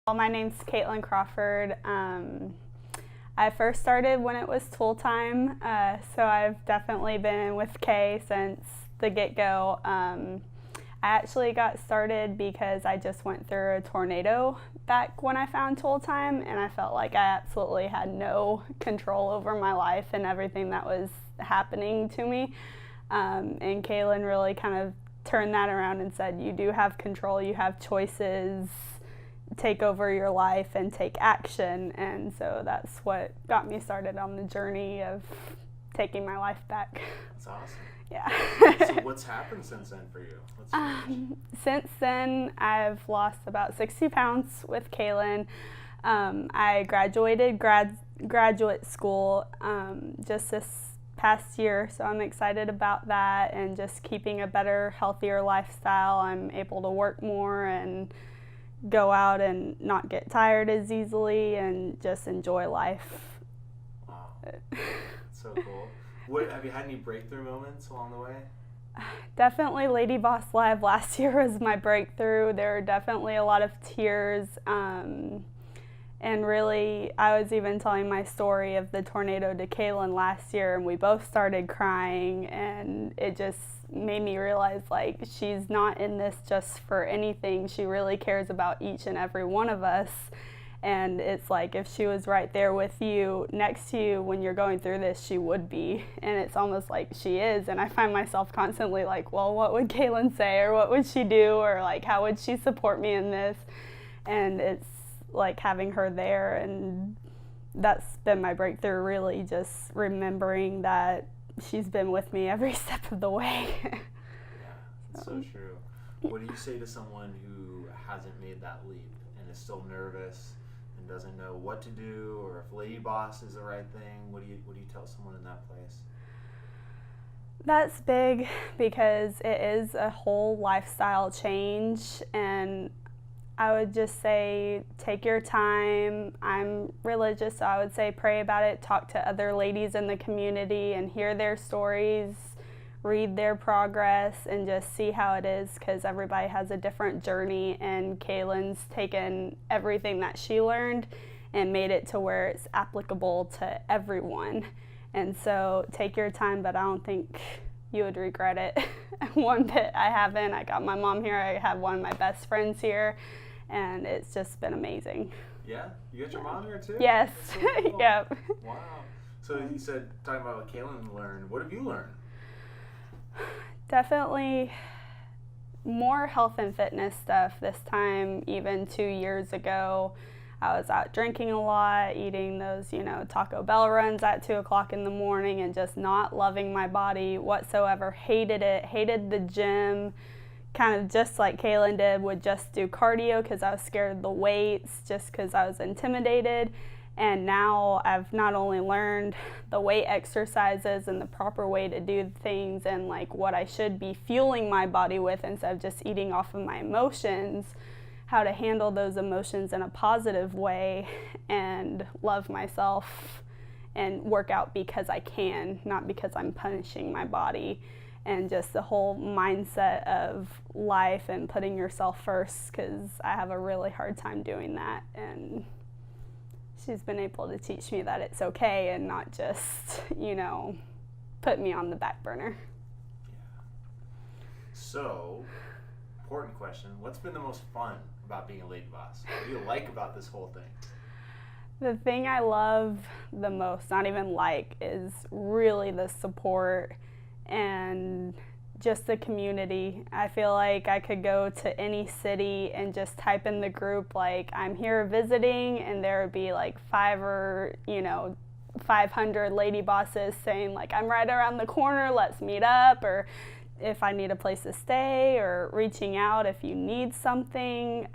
Well, my name's Kaelin Crawford. I first started when it was Tuell time, so I've definitely been with Kay since the get-go. I actually got started because I just went through a tornado back when I found Tuell time, and I felt like I absolutely had no control over my life and everything that was happening to me. And Kaelin really kind of turned that around and said, you do have control, you have choices, take over your life and take action. And so that's what got me started on the journey of taking my life back. That's awesome. Yeah. So what's happened since then for you? Since then, I've lost about 60 pounds with Kaelin. I graduated graduate school just this past year, so I'm excited about that and just keeping a better, healthier lifestyle. I'm able to work more and go out and not get tired as easily and just enjoy life. Wow, so cool. Have you had any breakthrough moments along the way? Definitely LadyBoss Live last year was my breakthrough. There were definitely a lot of tears. And really, I was even telling my story of the tornado to Kaelin last year, and we both started crying, and it just made me realize, like, she's not in this just for anything. She really cares about each and every one of us. And it's like, if she was right there with you, next to you when you're going through this, she would be. And it's almost like she is. And I find myself constantly like, well, what would Kaelin say? Or what would she do? Or like, how would she support me in this? And it's like having her there. And that's been my breakthrough, really, just remembering that she's been with me every step of the way. Yeah, that's so true. What do you say to someone who hasn't made that leap and is still nervous and doesn't know what to do, or if LadyBoss is the right thing? What do you tell someone in that place? That's big because it is a whole lifestyle change, and I would just say take your time. I'm religious, so I would say pray about it, talk to other ladies in the community and hear their stories, read their progress, and just see how it is, because everybody has a different journey, and Kaelin's taken everything that she learned and made it to where it's applicable to everyone. And so take your time, but I don't think you would regret it one bit. I haven't. I got my mom here. I have one of my best friends here, and it's just been amazing. Yeah? You got your mom here too? Yes. So cool. Yep. Wow. So you said, talking about what Kaelin learned, what have you learned? Definitely more health and fitness stuff this time. Even 2 years ago, I was out drinking a lot, eating those, Taco Bell runs at 2 o'clock in the morning, and just not loving my body whatsoever. Hated it, hated the gym, kind of just like Kaelin did, would just do cardio because I was scared of the weights, just because I was intimidated. And now I've not only learned the weight exercises and the proper way to do things and like what I should be fueling my body with instead of just eating off of my emotions, how to handle those emotions in a positive way and love myself and work out because I can, not because I'm punishing my body. And just the whole mindset of life and putting yourself first, because I have a really hard time doing that. And she's been able to teach me that it's okay and not just, put me on the back burner. Yeah. So, important question. What's been the most fun about being a LadyBoss? What do you like about this whole thing? The thing I love the most, not even like, is really the support and just the community. I feel like I could go to any city and just type in the group, like, I'm here visiting, and there would be like 500 LadyBosses saying, like, I'm right around the corner, let's meet up, or if I need a place to stay, or reaching out if you need something.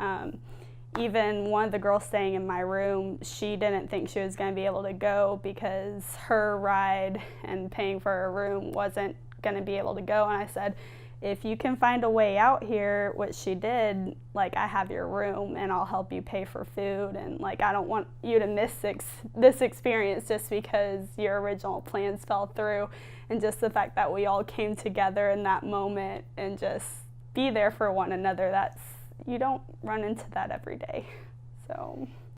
Even one of the girls staying in my room, she didn't think she was going to be able to go because her ride and paying for her room wasn't going to be able to go. And I said, if you can find a way out here, which she did, like, I have your room and I'll help you pay for food. And like, I don't want you to miss this experience just because your original plans fell through. And just the fact that we all came together in that moment and just be there for one another, you don't run into that every day. So